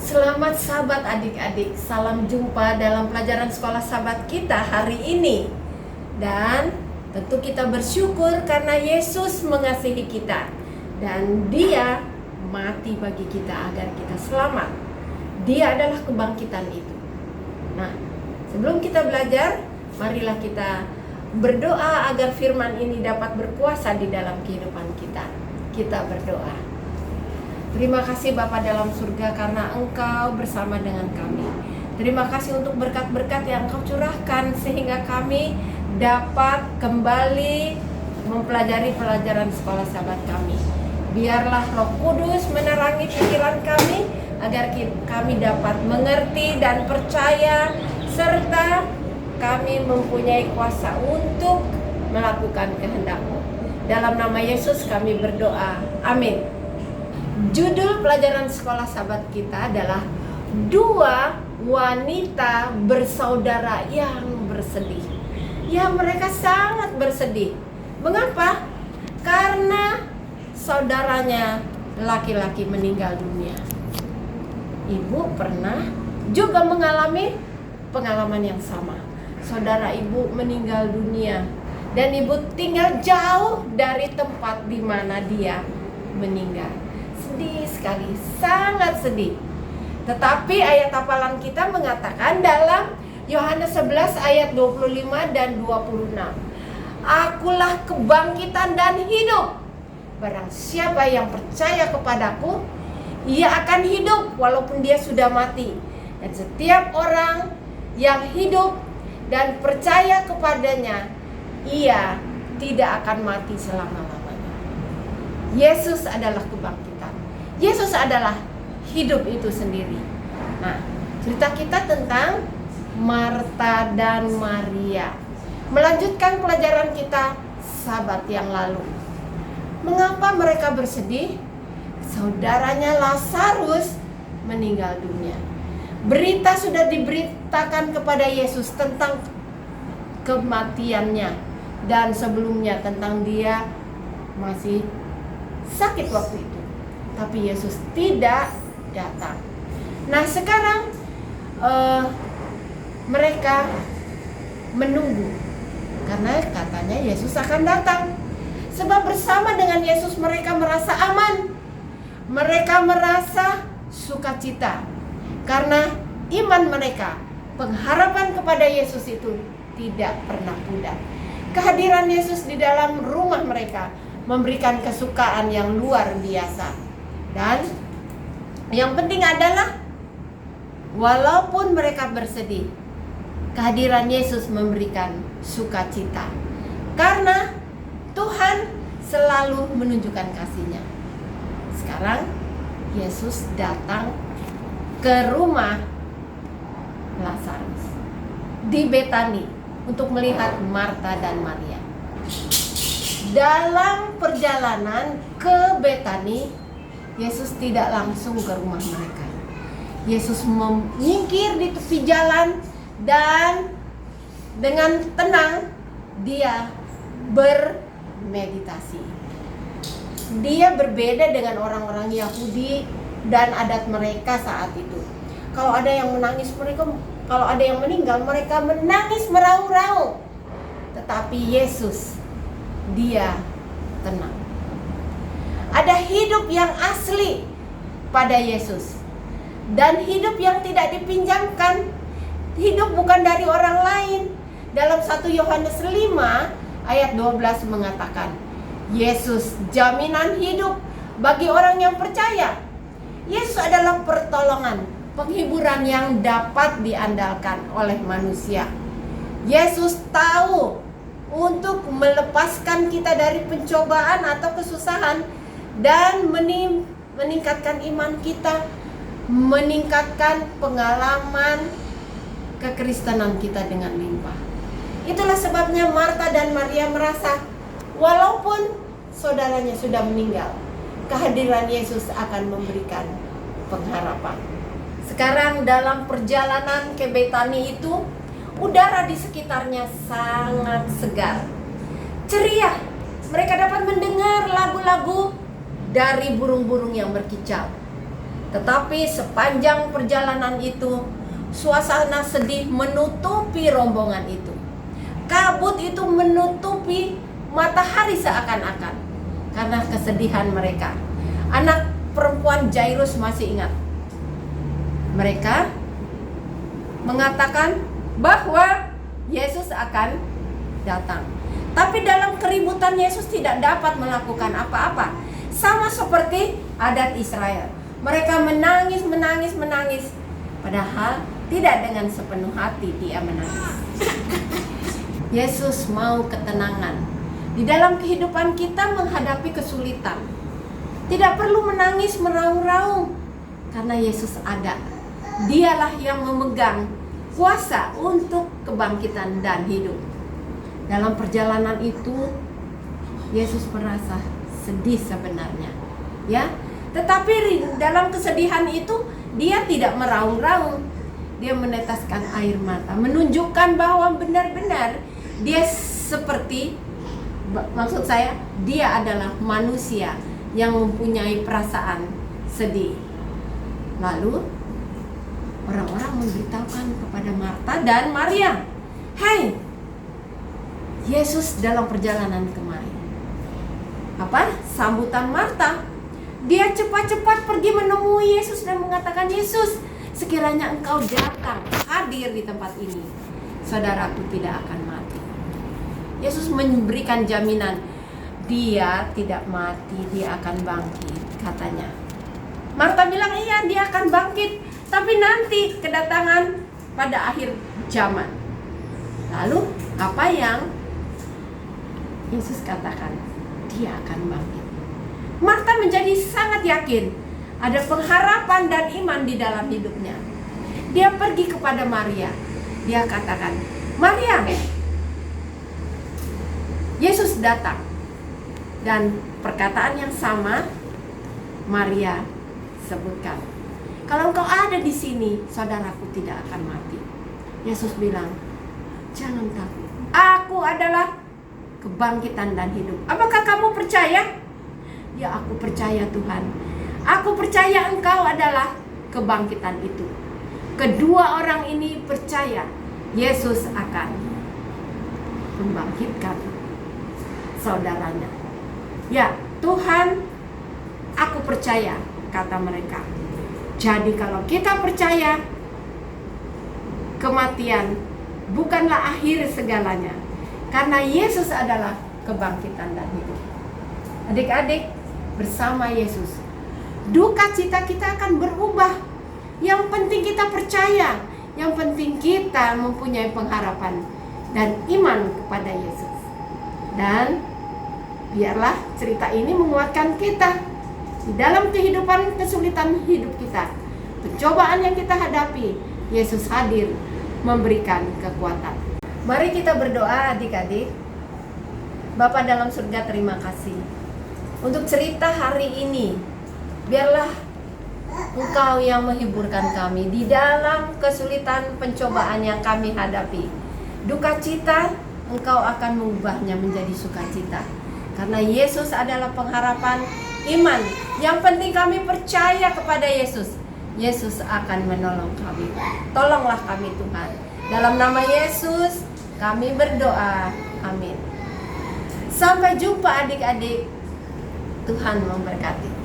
Selamat sahabat adik-adik, salam jumpa dalam pelajaran sekolah sahabat kita hari ini. Dan tentu kita bersyukur karena Yesus mengasihi kita dan Dia mati bagi kita agar kita selamat. Dia adalah kebangkitan itu. Nah, sebelum kita belajar, marilah kita berdoa agar firman ini dapat berkuasa di dalam kehidupan kita. Kita berdoa. Terima kasih Bapa dalam surga karena Engkau bersama dengan kami. Terima kasih untuk berkat-berkat yang Engkau curahkan sehingga kami dapat kembali mempelajari pelajaran sekolah sahabat kami. Biarlah Roh Kudus menerangi pikiran kami agar kami dapat mengerti dan percaya serta kami mempunyai kuasa untuk melakukan kehendak-Mu. Dalam nama Yesus kami berdoa. Amin. Judul pelajaran sekolah sahabat kita adalah dua wanita bersaudara yang bersedih. Ya, mereka sangat bersedih. Mengapa? Karena saudaranya laki-laki meninggal dunia. Ibu pernah juga mengalami pengalaman yang sama. Saudara ibu meninggal dunia dan ibu tinggal jauh dari tempat di mana dia meninggal. Sedih sekali, sangat sedih. Tetapi ayat hafalan kita mengatakan dalam Yohanes 11 ayat 25 dan 26. Akulah kebangkitan dan hidup. Barang siapa yang percaya kepadaku, ia akan hidup walaupun dia sudah mati. Dan setiap orang yang hidup dan percaya kepadanya, ia tidak akan mati selama-lamanya. Yesus adalah kebangkitan. Yesus adalah hidup itu sendiri. Nah, cerita kita tentang Marta dan Maria. Melanjutkan pelajaran kita sahabat yang lalu. Mengapa mereka bersedih? Saudaranya Lazarus meninggal dunia. Berita sudah diberitakan kepada Yesus tentang kematiannya dan sebelumnya tentang dia masih sakit waktu itu. Tapi Yesus tidak datang. Nah, sekarang mereka menunggu karena katanya Yesus akan datang. Sebab bersama dengan Yesus mereka merasa aman. Mereka merasa sukacita karena iman mereka, pengharapan kepada Yesus itu tidak pernah pudar. Kehadiran Yesus di dalam rumah mereka memberikan kesukaan yang luar biasa. Dan yang penting adalah walaupun mereka bersedih, kehadiran Yesus memberikan sukacita. Karena Tuhan selalu menunjukkan kasih-Nya. Sekarang Yesus datang ke rumah Lazarus di Betani untuk melihat Marta dan Maria. Dalam perjalanan ke Betani, Yesus tidak langsung ke rumah mereka. Yesus menyingkir di tepi jalan dan dengan tenang dia bermeditasi. Dia berbeda dengan orang-orang Yahudi dan adat mereka saat itu. Kalau ada yang menangis kalau ada yang meninggal, mereka menangis meraung-raung. Tetapi Yesus, dia tenang. Ada hidup yang asli pada Yesus dan hidup yang tidak dipinjamkan. Hidup bukan dari orang lain. Dalam 1 Yohanes 5 ayat 12 mengatakan, Yesus jaminan hidup bagi orang yang percaya. Yesus adalah pertolongan, penghiburan yang dapat diandalkan oleh manusia. Yesus tahu untuk melepaskan kita dari pencobaan atau kesusahan dan meningkatkan iman kita, meningkatkan pengalaman kekristenan kita dengan limpah. Itulah sebabnya Marta dan Maria merasa walaupun saudaranya sudah meninggal, kehadiran Yesus akan memberikan pengharapan. Sekarang dalam perjalanan ke Betani itu, udara di sekitarnya sangat segar, ceria. Mereka dapat mendengar lagu-lagu dari burung-burung yang berkicau. Tetapi sepanjang perjalanan itu, suasana sedih menutupi rombongan itu. Kabut itu menutupi matahari seakan-akan karena kesedihan mereka. Anak perempuan Jairus masih ingat. Mereka mengatakan bahwa Yesus akan datang. Tapi dalam keributan Yesus tidak dapat melakukan apa-apa. Sama seperti adat Israel. Mereka menangis. Padahal tidak dengan sepenuh hati dia menangis. Yesus mau ketenangan. Di dalam kehidupan kita menghadapi kesulitan, tidak perlu menangis meraung-raung, karena Yesus ada. Dialah yang memegang kuasa untuk kebangkitan dan hidup. Dalam perjalanan itu, Yesus merasa sedih sebenarnya, ya. Tetapi dalam kesedihan itu, dia tidak meraung-raung. Dia meneteskan air mata, menunjukkan bahwa benar-benar dia maksud saya, dia adalah manusia yang mempunyai perasaan sedih. Lalu orang-orang memberitahukan kepada Marta dan Maria, "Hai, Yesus dalam perjalanan kemari." Apa? Sambutan Marta. Dia cepat-cepat pergi menemui Yesus dan mengatakan, "Yesus, sekiranya engkau datang, hadir di tempat ini, saudaraku tidak akan mati." Yesus memberikan jaminan, dia tidak mati, dia akan bangkit, katanya. Marta bilang, iya, dia akan bangkit, tapi nanti kedatangan pada akhir zaman. Lalu apa yang Yesus katakan? Dia akan bangkit. Marta menjadi sangat yakin, ada pengharapan dan iman di dalam hidupnya. Dia pergi kepada Maria. Dia katakan, "Maria, Yesus datang." Dan perkataan yang sama Maria sebutkan, "Kalau engkau ada di sini, saudaraku tidak akan mati." Yesus bilang, "Jangan takut. Aku adalah kebangkitan dan hidup. Apakah kamu percaya?" "Ya, aku percaya, Tuhan. Aku percaya engkau adalah kebangkitan itu." Kedua orang ini percaya Yesus akan membangkitkan saudaranya. "Ya, Tuhan, aku percaya," kata mereka. Jadi kalau kita percaya, kematian bukanlah akhir segalanya, karena Yesus adalah kebangkitan dan hidup. Adik-adik, bersama Yesus, duka cita kita akan berubah. Yang penting kita percaya, yang penting kita mempunyai pengharapan dan iman kepada Yesus. Dan biarlah cerita ini menguatkan kita di dalam kehidupan kesulitan hidup kita. Pencobaan yang kita hadapi, Yesus hadir memberikan kekuatan. Mari kita berdoa, adik-adik. Bapa dalam surga, terima kasih untuk cerita hari ini. Biarlah Engkau yang menghiburkan kami di dalam kesulitan pencobaan yang kami hadapi. Duka cita, Engkau akan mengubahnya menjadi sukacita. Karena Yesus adalah pengharapan iman. Yang penting kami percaya kepada Yesus. Yesus akan menolong kami. Tolonglah kami, Tuhan. Dalam nama Yesus kami berdoa. Amin. Sampai jumpa adik-adik. Tuhan memberkati.